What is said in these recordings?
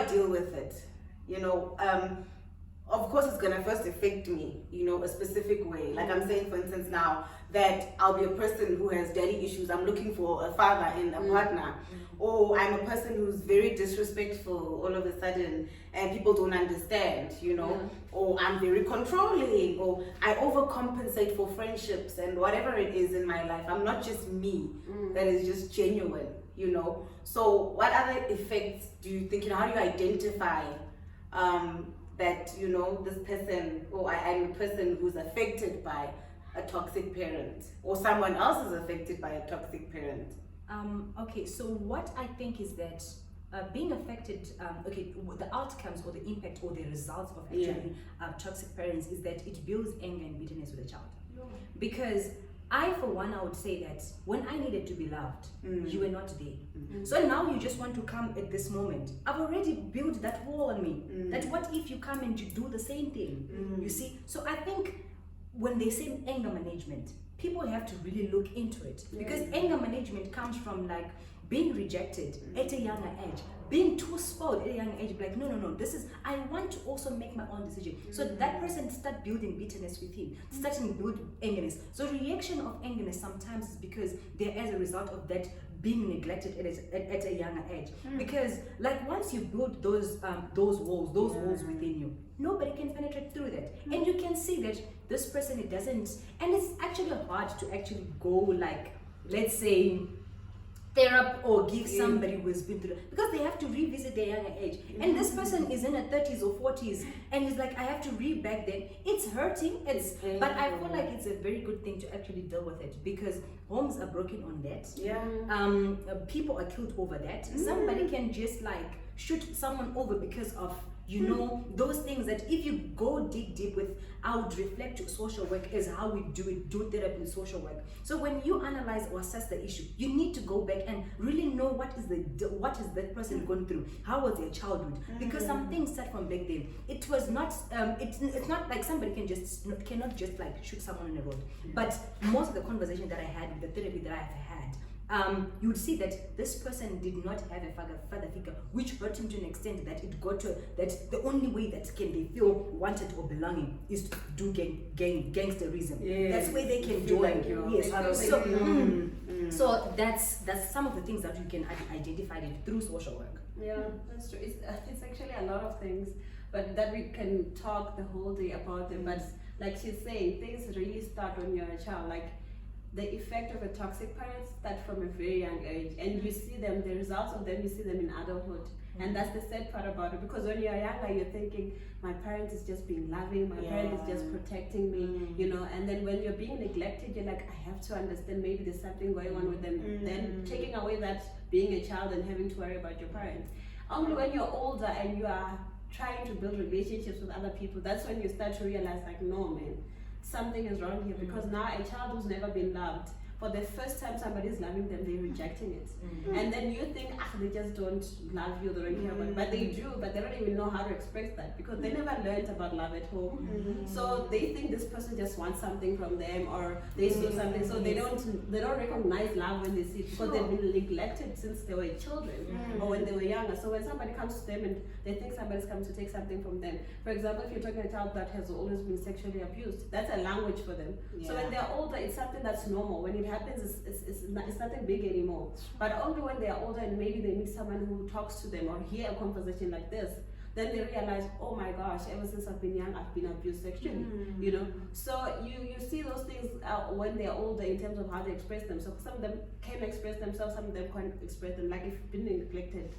deal with it? You know, of course it's gonna first affect me, you know, a specific way. Like I'm saying, for instance, now that I'll be a person who has daddy issues, I'm looking for a father and a partner, or I'm a person who's very disrespectful all of a sudden and people don't understand, you know, or I'm very controlling, or I overcompensate for friendships and whatever it is in my life. I'm not just me, that is just genuine, you know. So what other effects do you think, you know, how do you identify that, you know, this person, or I'm a person who's affected by a toxic parent, or someone else is affected by a toxic parent? Okay, so what I think is that being affected, the outcomes or the impact or the results of actually toxic parents is that it builds anger and bitterness with a child. Because I, for one, I would say that when I needed to be loved, you were not there. So now you just want to come at this moment. I've already built that wall on me. That what if you come and you do the same thing? You see? So I think when they say anger management, people have to really look into it. Because anger management comes from like being rejected at a younger age, being too spoiled at a young age, like no, this is, I want to also make my own decision. So that person start building bitterness with him, starting build angerness. So reaction of angerness sometimes is because they're as a result of that being neglected at a younger age. Because like once you build those walls within you, nobody can penetrate through that. And you can see that this person, it doesn't, and it's actually hard to actually go like, let's say, therapy or give somebody who has been through it, because they have to revisit their younger age. And this person is in her 30s or 40s and it's like, I have to read back then. It's hurting, but I feel like it's a very good thing to actually deal with it, because homes are broken on that. People are killed over that. Somebody can just like shoot someone over because of, you know, those things that if you go deep with, I would reflect to social work as how we do therapy in social work. So when you analyze or assess the issue, you need to go back and really know what is that person going through, how was their childhood, because some things start from back then. It was not it's not like somebody cannot just like shoot someone on the road. But most of the conversation that I had, the therapy that I have had, you would see that this person did not have a father figure, which hurt him to an extent that it got to that the only way that can they feel wanted or belonging is to do gangsterism. That's where they can join. Like So that's some of the things that you can identify it through social work. Yeah, that's true. It's actually a lot of things, but that we can talk the whole day about them. But like she's saying, things really start when you're a child. Like the effect of a toxic parent start from a very young age, and you see them, the results of them, you see them in adulthood. And that's the sad part about it, because when you're younger, you're thinking, my parent is just being loving, my parent is just protecting me, you know, and then when you're being neglected, you're like, I have to understand, maybe there's something going on with them. Then taking away that being a child and having to worry about your parents. Only when you're older and you are trying to build relationships with other people, that's when you start to realize, like, no, man, something is wrong here, because now a child who's never been loved, for the first time somebody's loving them, they're rejecting it. And then you think, they just don't love you, they don't care about it. But they do, but they don't even know how to express that, because they never learned about love at home. So they think this person just wants something from them, or they saw something, so they don't recognize love when they see it, because they've been neglected since they were children, or when they were younger. So when somebody comes to them and they think somebody's come to take something from them, for example, if you're talking to a child that has always been sexually abused, that's a language for them. So when they're older, it's something that's normal. When it happens, it's nothing big anymore. But only when they are older and maybe they meet someone who talks to them or hear a conversation like this, then they realize, oh my gosh, ever since I've been young, I've been abused sexually, you know. So you see those things when they're older in terms of how they express themselves. Some of them can express themselves, some of them can't express them. Like if you've been neglected,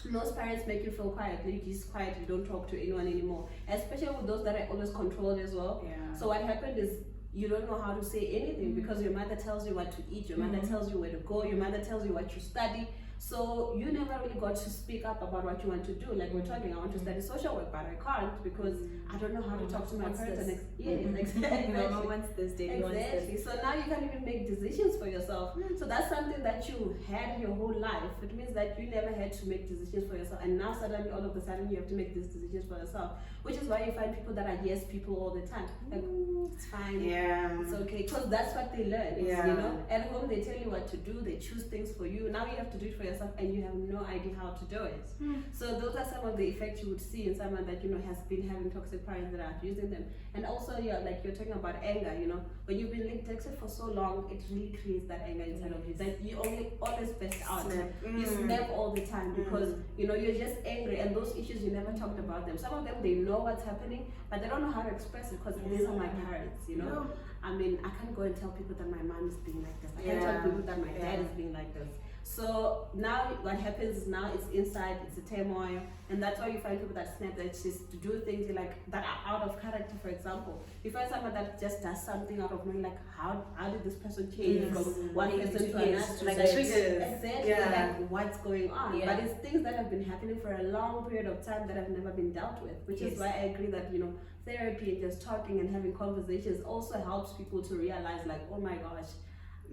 most parents make you feel quiet. You're just quiet, you don't talk to anyone anymore. Especially with those that are always controlled as well. So what happened is, you don't know how to say anything, because your mother tells you what to eat, your mother tells you where to go, your mother tells you what to study. So you never really got to speak up about what you want to do. Like we're talking, I want to study social work, but I can't because I don't know how to talk to my parents. Exactly. So now you can't even make decisions for yourself. So that's something that you had your whole life. It means that you never had to make decisions for yourself, and now suddenly all of a sudden you have to make these decisions for yourself. Which is why you find people that are yes people all the time. Like, it's fine. It's okay. Because that's what they learn. You know, at home they tell you what to do, they choose things for you. Now you have to do it for yourself and you have no idea how to do it. So those are some of the effects you would see in someone that has been having toxic parents that are abusing them. And also you're talking about anger, when you've been toxic for so long, it really creates that anger inside of you that you always burst out. You snap all the time because you're just angry, and those issues you never talked about them. Some of them, they know what's happening, but they don't know how to express it because these are my parents. I mean, I can't go and tell people that my mom is being like this. I can't tell people that my dad is being like this. So now what happens is now it's inside, it's a turmoil, and that's why you find people that snap, that just to do things that are out of character. For example, you find someone that just does something out of money, how did this person change from one person to another? Triggers. Exactly, what's going on? But it's things that have been happening for a long period of time that have never been dealt with, which is why I agree that therapy and just talking and having conversations also helps people to realize oh my gosh,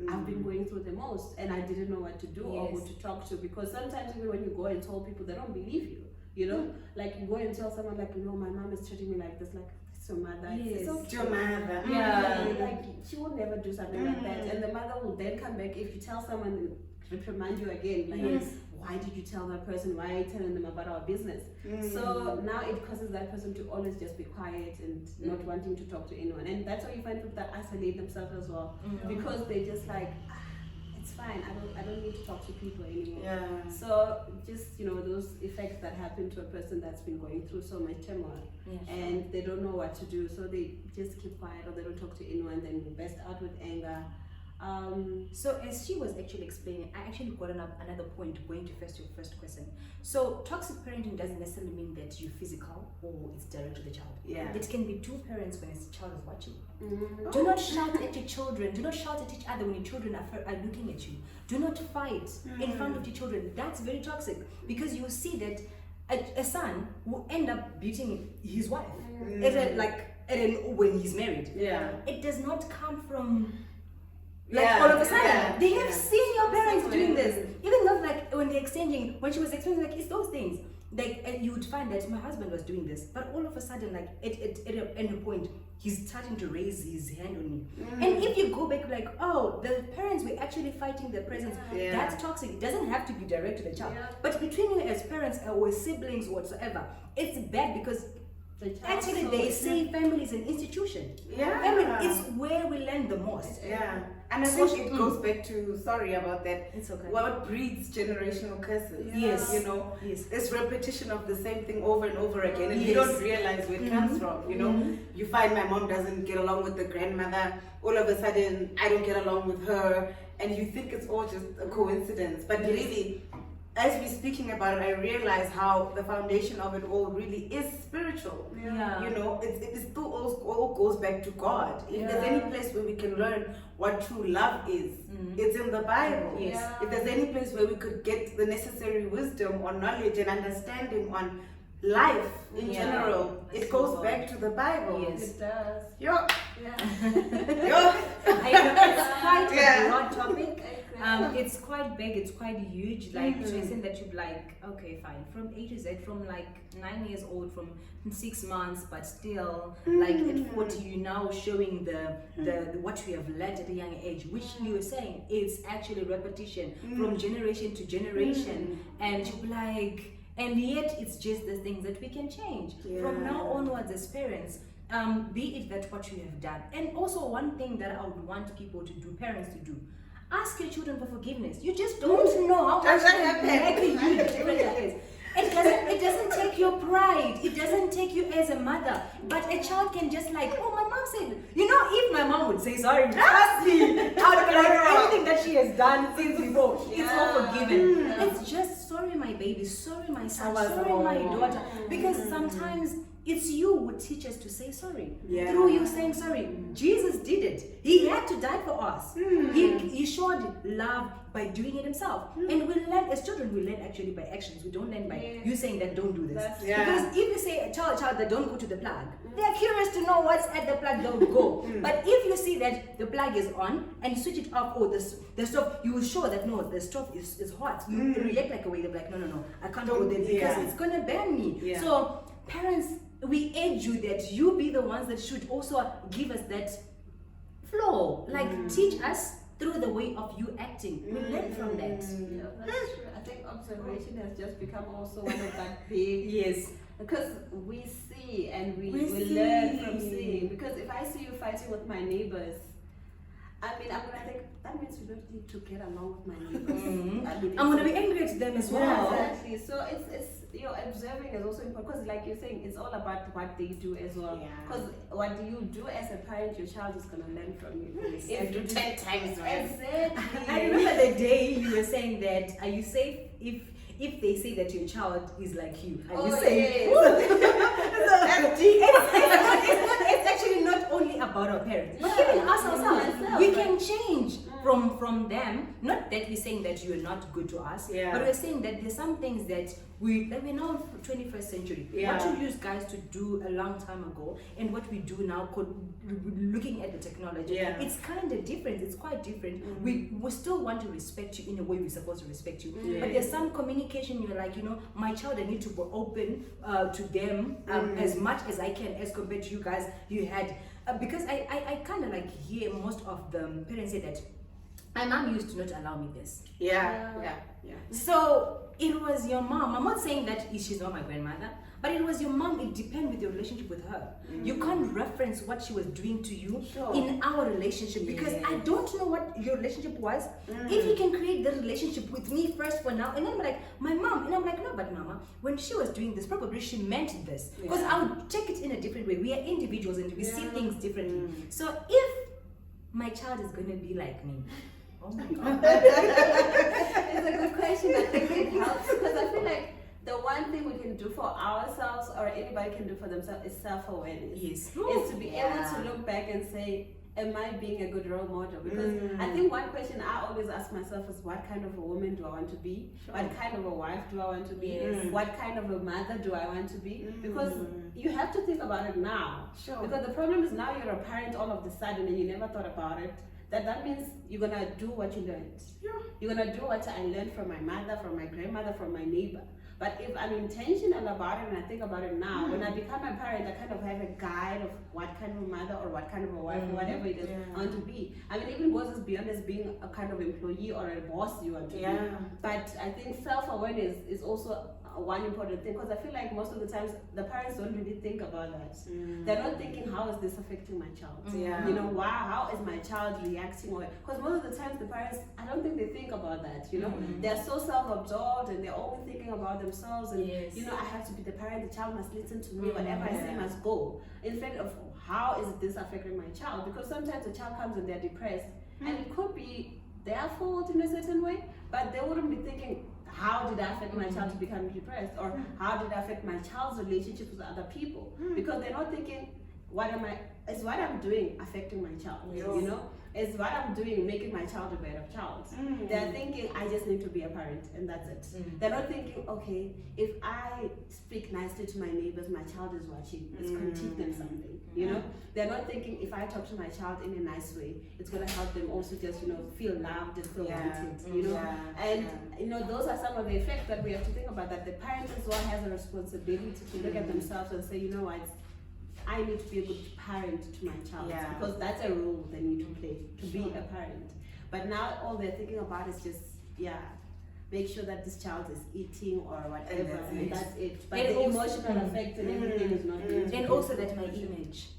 I've been going through the most and I didn't know what to do or who to talk to, because sometimes even when you go and tell people, they don't believe you. You go and tell someone my mom is treating me like this, it's your mother. It's your mother. Yeah. She will never do something like that. And the mother will then come back if you tell someone and reprimand you again. Why did you tell that person? Why are you telling them about our business? So now it causes that person to always just be quiet and not wanting to talk to anyone. And that's why you find people that isolate themselves as well, because they just it's fine. I don't need to talk to people anymore. So just those effects that happen to a person that's been going through so much turmoil, and they don't know what to do, so they just keep quiet or they don't talk to anyone. Then they burst out with anger. So as she was actually explaining, I actually got another point going to your first question. So toxic parenting doesn't necessarily mean that you're physical or it's direct to the child. It can be two parents when a child is watching. Do not shout at your children. Do not shout at each other when your children are looking at you. Do not fight in front of your children. That's very toxic, because you will see that a son will end up beating his wife when he's married. It does not come from all of a sudden they have seen your parents doing this. Even though when they're exchanging, when she was explaining it's those things, you would find that my husband was doing this, but all of a sudden at any point he's starting to raise his hand on me. And if you go back the parents were actually fighting their presence, that's toxic. It doesn't have to be direct to the child, but between you as parents or siblings or whatsoever, it's bad, because actually they say family is an institution. Family is where we learn the most. And I think it goes back to, sorry about that, it's okay, what breeds generational curses. Yes. It's repetition of the same thing over and over again, and you don't realize where it comes from. You find my mom doesn't get along with the grandmother, all of a sudden I don't get along with her, and you think it's all just a coincidence, but really, as we're speaking about it, I realize how the foundation of it all really is spiritual. It still all goes back to God. If there's any place where we can learn what true love is, it's in the Bible. If there's any place where we could get the necessary wisdom or knowledge and understanding on life in general, it goes back to the Bible. It does. It's quite a broad topic. It's quite big, it's quite huge, to extent that you'd okay, fine, from A to Z, from 9 years old, from 6 months, but still at 40 you now showing the what we have learned at a young age, which you were saying is actually repetition from generation to generation, and you'll be and yet it's just the things that we can change from now onwards as parents. Be it that what you have done. And also one thing that I would want people to do, parents to do, ask your children for forgiveness. You just don't know how much it doesn't take your pride. It doesn't take you as a mother. But a child can just my mom said, if my mom would say sorry, trust me, anything that she has done since before, it's all forgiven. It's just sorry, my baby, sorry, my son, sorry, my daughter. Because sometimes it's you who teach us to say sorry. Through you saying sorry. Jesus did it. He had to die for us. He showed love by doing it himself. And we learn, as children, we learn actually by actions. We don't learn by you saying that don't do this. Because if you say a child that don't go to the plug, they're curious to know what's at the plug, don't go. But if you see that the plug is on and you switch it off, the stove, you will show that no, the stove is hot. You react like a way, they're no, I can't go there because it's gonna burn me. So parents, we urge you that you be the ones that should also give us that flow, teach us through the way of you acting. We learn from that. Yeah, that's true. I think observation has just become also one of that big. Yes. Because we see and we see. learn from seeing. Because if I see you fighting with my neighbors, I mean, I'm gonna think that means you don't need to get along with my neighbors. I mean, I'm gonna be angry at them as well. Exactly. So it's observing is also important because, like you're saying, it's all about what they do as well. Yeah. Because what do you do as a parent, your child is gonna learn from you. If you do 10 times right. Exactly. I remember the day you were saying that, are you safe if they say that your child is like you? Are you safe? It's actually not only about our parents, but even us ourselves. We can change from them. Not that we're saying that you're not good to us, but we're saying that there's some things that we're now 21st century. What you used guys to do a long time ago and what we do now, looking at the technology, it's kind of different. It's quite different. We still want to respect you in a way we're supposed to respect you, but there's some communication. You're like, my child, I need to be open to them as much as I can, as compared to you guys. You had because I kind of like hear most of the parents say that my mom used to not allow me this. Yeah. So it was your mom. I'm not saying that she's not my grandmother, but it was your mom. It depends with your relationship with her. You can't reference what she was doing to you in our relationship because I don't know what your relationship was. If you can create the relationship with me first for now, and then I'm like, my mom, and I'm like, no, but mama, when she was doing this, probably she meant this. Because I would take it in a different way. We are individuals and we see things differently. So if my child is going to be like me, oh my God. It's a good question. I think it helps because I feel like the one thing we can do for ourselves or anybody can do for themselves is self-awareness. Yes. Is to be able to look back and say, am I being a good role model? Because I think one question I always ask myself is, what kind of a woman do I want to be? What kind of a wife do I want to be? What kind of a mother do I want to be? Because you have to think about it now. Because the problem is now you're a parent all of a sudden and you never thought about it. That means you're gonna do what you learned. You're gonna do what I learned from my mother, from my grandmother, from my neighbor. But if I'm intentional about it and I think about it now, when I become a parent, I kind of have a guide of what kind of a mother or what kind of a wife or whatever it is I want to be. I mean, even goes beyond as being a kind of employee or a boss you want to be. But I think self-awareness is also one important thing because I feel like most of the times the parents don't really think about that. They're not thinking, how is this affecting my child? How is my child reacting? Because most of the times the parents, I don't think they think about that. They're so self-absorbed and they're only thinking about themselves and I have to be the parent, the child must listen to me, whatever I say must go. Instead of how is this affecting my child? Because sometimes the child comes and they're depressed and it could be their fault in a certain way, but they wouldn't be thinking, how did I affect my child to become depressed? Or how did I affect my child's relationship with other people? Because they're not thinking, is what I'm doing affecting my child? Is what I'm doing making my child a better child? They're thinking, I just need to be a parent and that's it. They're not thinking, okay, if I speak nicely to my neighbors, my child is watching, it's going to teach them something, They're not thinking, if I talk to my child in a nice way, it's going to help them also just, feel loved and feel wanted, And, those are some of the effects that we have to think about, that the parent as well has a responsibility to look at themselves and say, I need to be a good parent to my child because that's a role they need to play to be a parent. But now all they're thinking about is just make sure that this child is eating or whatever, and that's it. But the emotional effect and everything is not there. And also that my image.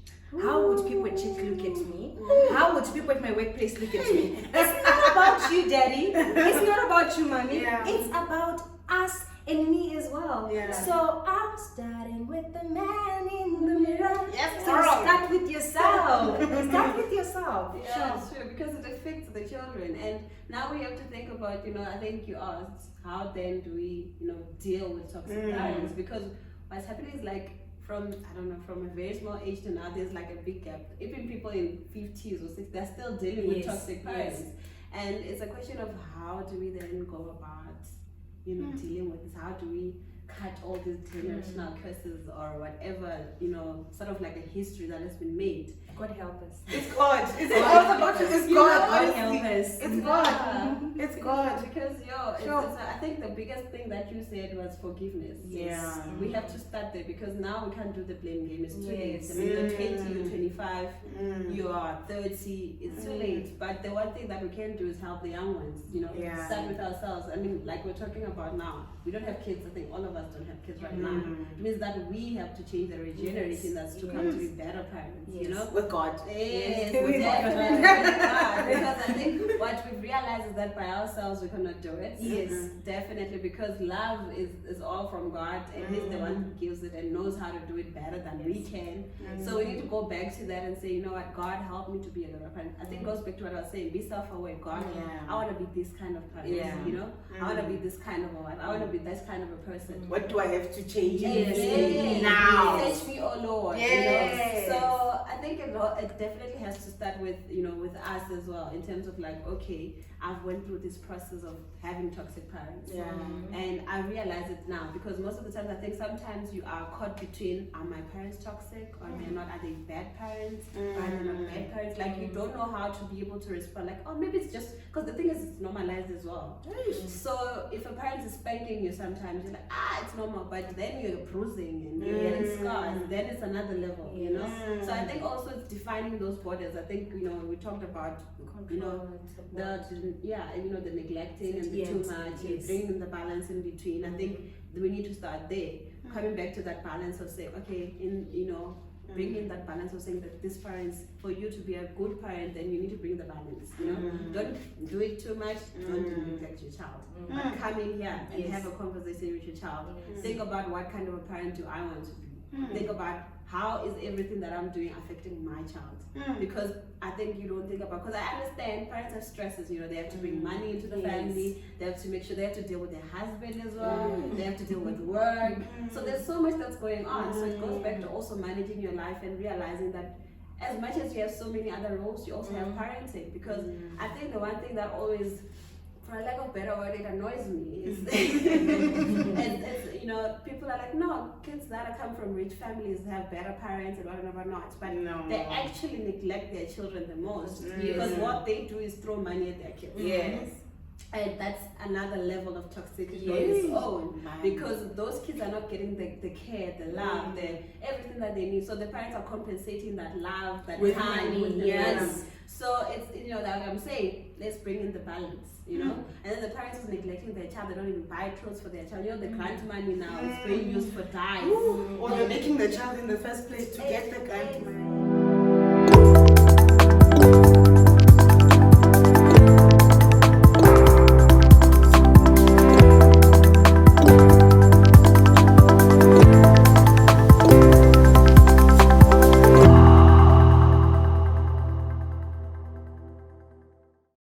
How would people at church look at me? How would people at my workplace look at me? It's not about you, daddy. It's not about you, mommy. It's about us and me as well. So I'm starting with the man in the mirror. So start with yourself. Start with yourself. That's true, because it affects the children. And now we have to think about, I think you asked, how then do we, deal with toxic parents? Because what's happening is like, from a very small age to now, there's like a big gap. Even people in 50s or 60s, they're still dealing with toxic parents. And it's a question of how do we then go about, dealing with this? How do we cut all these generational curses or whatever, sort of like a history that has been made. God help us. It's God. It's God God. help us. It's You God. know, God Honestly. help us. It's Yeah. God. It's God. Because Sure. I think the biggest thing that you said was forgiveness. Yeah. We have to start there because now we can't do the blame game. It's too late. Yes. I mean, you're 20, you're 25, Mm. you are 30. It's too late. But the one thing that we can do is help the young ones. Yeah. Start with ourselves. I mean, like we're talking about now. We don't have kids. I think all of us don't have kids right now. It means that we have to change the regeneration that's to come to be better parents. Yes. With God. Yes, With definitely. Because I think what we've realized is that by ourselves we cannot do it. Yes. Definitely, because love is all from God, and He's the one who gives it and knows how to do it better than we can. So we need to go back to that and say, you know what, God, help me to be a better parent. I think it goes back to what I was saying, be self-aware. God, Yeah. I want to be this kind of parent. Yeah. I want to be this kind of a wife. I want to be this kind of a person. What do I have to change Yes. now? Teach me, oh Lord. Yes. So I think it definitely has to start with with us as well, in terms of like, okay, I've went through this process of having toxic parents. Yeah. And I realize it now because most of the times I think sometimes you are caught between, are my parents toxic or they're not? Are they bad parents? Or are they not bad parents? Like you don't know how to be able to respond. Like, oh, maybe it's just because the thing is it's normalized as well. So if a parent is spanking you sometimes, you're like, it's normal. But then you're bruising and you're getting scars. Then it's another level, So I think also it's defining those borders. I think we talked about the neglecting and the too much and bringing the balance in between. I think we need to start there, coming back to that balance of saying, okay, bring in that balance of saying that this parents, for you to be a good parent, then you need to bring the balance. Don't do it too much. Don't neglect your child. But come in here and have a conversation with your child. Think about what kind of a parent do I want to be. Think about how is everything that I'm doing affecting my child? Because I think you don't think about, because I understand parents have stresses, they have to bring money into the family, they have to make sure they have to deal with their husband as well, they have to deal with work. So there's so much that's going on. So it goes back to also managing your life and realizing that as much as you have so many other roles, you also have parenting. Because I think the one thing that always, for a lack of better word, it annoys me is people are like, no, kids that come from rich families have better parents and whatever not, but they actually neglect their children the most because what they do is throw money at their kids. Yes. And that's another level of toxicity on its own, because those kids are not getting the care, the love, the everything that they need. So the parents are compensating that love, that With time, money, with the yes. money. So it's that I'm saying, let's bring in the balance, and then the parents is neglecting their child. They don't even buy clothes for their child. The grant money now is being used for dyes. Or they're making the child in the first place to get the grant money.